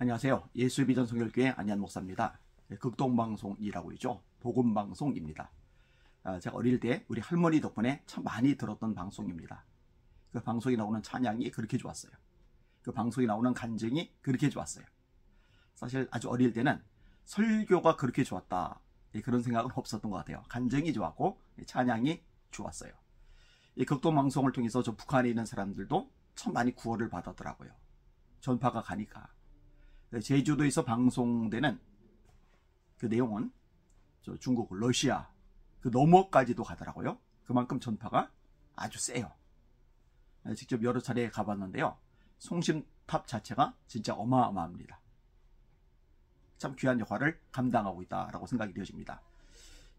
안녕하세요. 예수비전 성결교회 안희한 목사입니다. 극동방송이라고 있죠. 복음방송입니다. 제가 어릴 때 우리 할머니 덕분에 참 많이 들었던 방송입니다. 그 방송에 나오는 찬양이 그렇게 좋았어요. 그 방송에 나오는 간증이 그렇게 좋았어요. 사실 아주 어릴 때는 설교가 그렇게 좋았다, 그런 생각은 없었던 것 같아요. 간증이 좋았고 찬양이 좋았어요. 이 극동방송을 통해서 저 북한에 있는 사람들도 참 많이 구원을 받았더라고요. 전파가 가니까. 제주도에서 방송되는 그 내용은 저 중국, 러시아 그 너머까지도 가더라고요. 그만큼 전파가 아주 세요. 직접 여러 차례 가봤는데요. 송심탑 자체가 진짜 어마어마합니다. 참 귀한 역할을 감당하고 있다라고 생각이 되어집니다.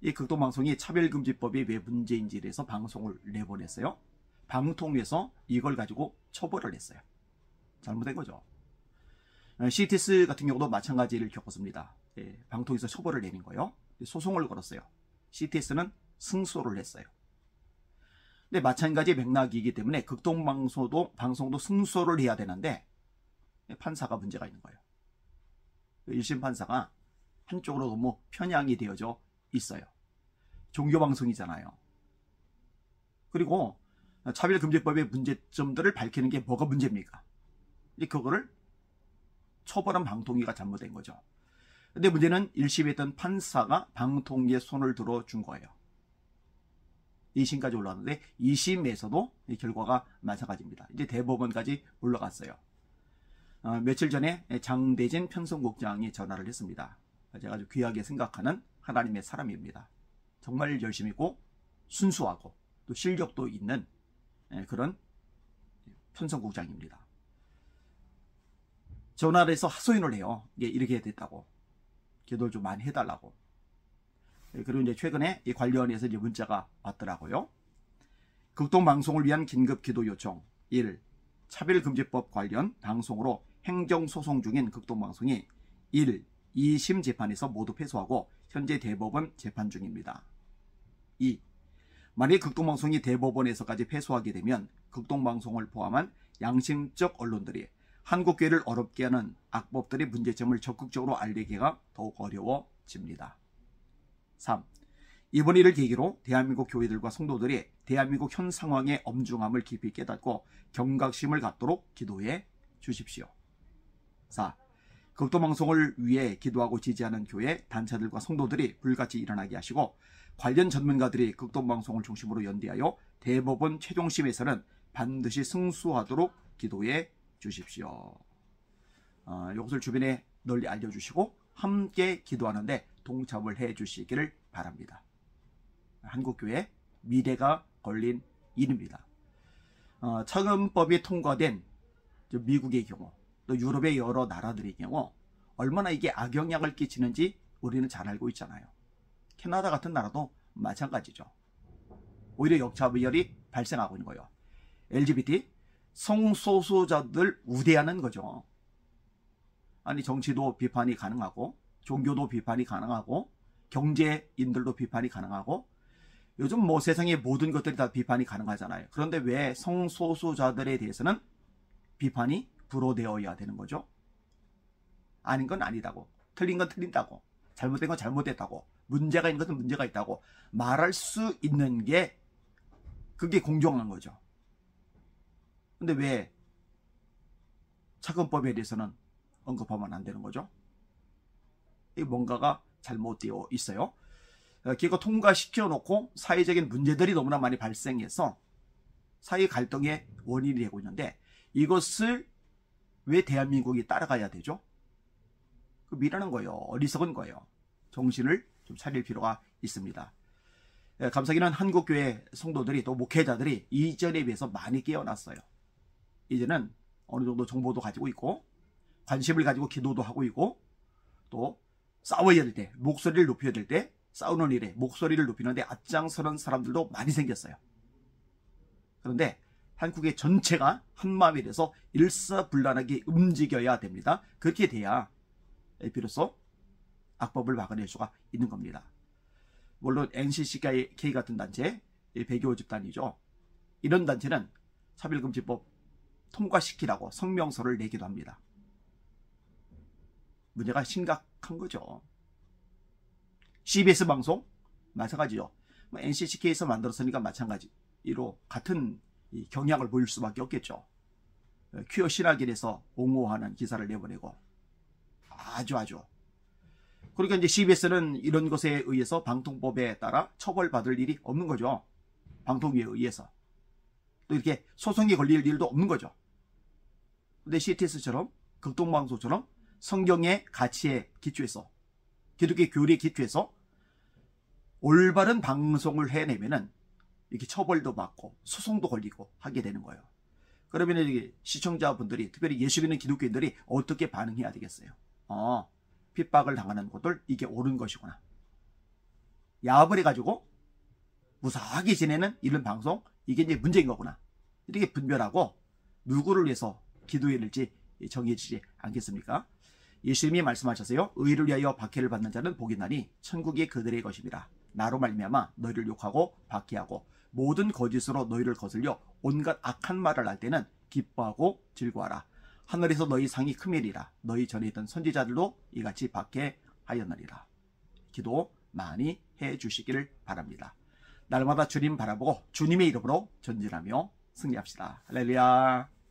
이 극동방송이 차별금지법이 왜 문제인지에 대해서 방송을 내보냈어요. 방통위에서 이걸 가지고 처벌을 했어요. 잘못된 거죠. CTS 같은 경우도 마찬가지를 겪었습니다. 방통위에서 처벌을 내린 거예요. 소송을 걸었어요. CTS는 승소를 했어요. 근데 마찬가지 맥락이기 때문에 극동방송도 승소를 해야 되는데 판사가 문제가 있는 거예요. 1심 판사가 한쪽으로 너무 편향이 되어져 있어요. 종교방송이잖아요. 그리고 차별금지법의 문제점들을 밝히는 게 뭐가 문제입니까? 그거를 처벌한 방통위가 잘못된 거죠. 근데 문제는 1심에 있던 판사가 방통위에 손을 들어준 거예요. 2심까지 올라왔는데 2심에서도 이 결과가 마찬가지입니다. 이제 대법원까지 올라갔어요. 며칠 전에 장대진 편성국장이 전화를 했습니다. 제가 아주 귀하게 생각하는 하나님의 사람입니다. 정말 열심히 있고 순수하고 또 실력도 있는 그런 편성국장입니다. 전화를 해서 하소연을 해요. 이렇게 됐다고. 기도를 좀 많이 해달라고. 그리고 이제 최근에 이 관련해서 이제 문자가 왔더라고요. 극동방송을 위한 긴급 기도 요청 1. 차별금지법 관련 방송으로 행정소송 중인 극동방송이 1. 2심 재판에서 모두 패소하고 현재 대법원 재판 중입니다. 2. 만약 극동방송이 대법원에서까지 패소하게 되면 극동방송을 포함한 양심적 언론들이 한국교회를 어렵게 하는 악법들의 문제점을 적극적으로 알리기가 더욱 어려워집니다. 3. 이번 일을 계기로 대한민국 교회들과 성도들이 대한민국 현 상황의 엄중함을 깊이 깨닫고 경각심을 갖도록 기도해 주십시오. 4. 극동방송을 위해 기도하고 지지하는 교회, 단체들과 성도들이 불같이 일어나게 하시고 관련 전문가들이 극동방송을 중심으로 연대하여 대법원 최종심에서는 반드시 승소하도록 기도해 주십시오. 이것을 주변에 널리 알려주시고 함께 기도하는데 동참을 해 주시기를 바랍니다. 한국교회 미래가 걸린 일입니다. 차금법이 통과된 미국의 경우 또 유럽의 여러 나라들의 경우 얼마나 이게 악영향을 끼치는지 우리는 잘 알고 있잖아요. 캐나다 같은 나라도 마찬가지죠. 오히려 역차별이 발생하고 있는 거예요. LGBT 성소수자들 우대하는 거죠. 아니 정치도 비판이 가능하고 종교도 비판이 가능하고 경제인들도 비판이 가능하고 요즘 뭐 세상의 모든 것들이 다 비판이 가능하잖아요. 그런데 왜 성소수자들에 대해서는 비판이 불어되어야 되는 거죠? 아닌 건 아니다고, 틀린 건 틀린다고, 잘못된 건 잘못됐다고, 문제가 있는 것은 문제가 있다고 말할 수 있는 게 그게 공정한 거죠. 근데 왜 차금법에 대해서는 언급하면 안 되는 거죠? 뭔가가 잘못되어 있어요. 기껏 통과시켜 놓고 사회적인 문제들이 너무나 많이 발생해서 사회 갈등의 원인이 되고 있는데 이것을 왜 대한민국이 따라가야 되죠? 그 미라는 거예요. 어리석은 거예요. 정신을 좀 차릴 필요가 있습니다. 감사기는 한국교회 성도들이 또 목회자들이 이전에 비해서 많이 깨어났어요. 이제는 어느 정도 정보도 가지고 있고 관심을 가지고 기도도 하고 있고 또 싸워야 될 때 목소리를 높여야 될 때 싸우는 일에 목소리를 높이는데 앞장서는 사람들도 많이 생겼어요. 그런데 한국의 전체가 한마음이 돼서 일사불란하게 움직여야 됩니다. 그렇게 돼야 비로소 악법을 막아낼 수가 있는 겁니다. 물론 NCCK 같은 단체, 배교 집단이죠. 이런 단체는 차별금지법 통과시키라고 성명서를 내기도 합니다. 문제가 심각한 거죠. CBS 방송 마찬가지죠. NCCK에서 만들었으니까 마찬가지로 같은 이 경향을 보일 수밖에 없겠죠. 퀴어 신학인에서 옹호하는 기사를 내보내고 아주 그러니까 이제 CBS는 이런 것에 의해서 방통법에 따라 처벌받을 일이 없는 거죠. 방통위에 의해서. 또 이렇게 소송이 걸릴 일도 없는 거죠. 근데 CTS처럼 극동방송처럼 성경의 가치에 기초해서 기독교 교리에 기초해서 올바른 방송을 해내면은 이렇게 처벌도 받고 소송도 걸리고 하게 되는 거예요. 그러면 시청자분들이 특별히 예수 믿는 기독교인들이 어떻게 반응해야 되겠어요? 핍박을 당하는 것들 이게 옳은 것이구나. 야합을 해가지고 무사하게 지내는 이런 방송 이게 이제 문제인 거구나. 이렇게 분별하고 누구를 위해서 기도해야 될지 정해지지 않겠습니까? 예수님이 말씀하셨어요. 의를 위하여 박해를 받는 자는 복이 나니 천국이 그들의 것입니다. 나로 말미암아 너희를 욕하고 박해하고 모든 거짓으로 너희를 거슬려 온갖 악한 말을 할 때는 기뻐하고 즐거워하라. 하늘에서 너희 상이 크밀이라. 너희 전에 있던 선지자들도 이같이 박해하였느니라. 기도 많이 해주시기를 바랍니다. 날마다 주님 바라보고 주님의 이름으로 전진하며 승리합시다. 할렐루야.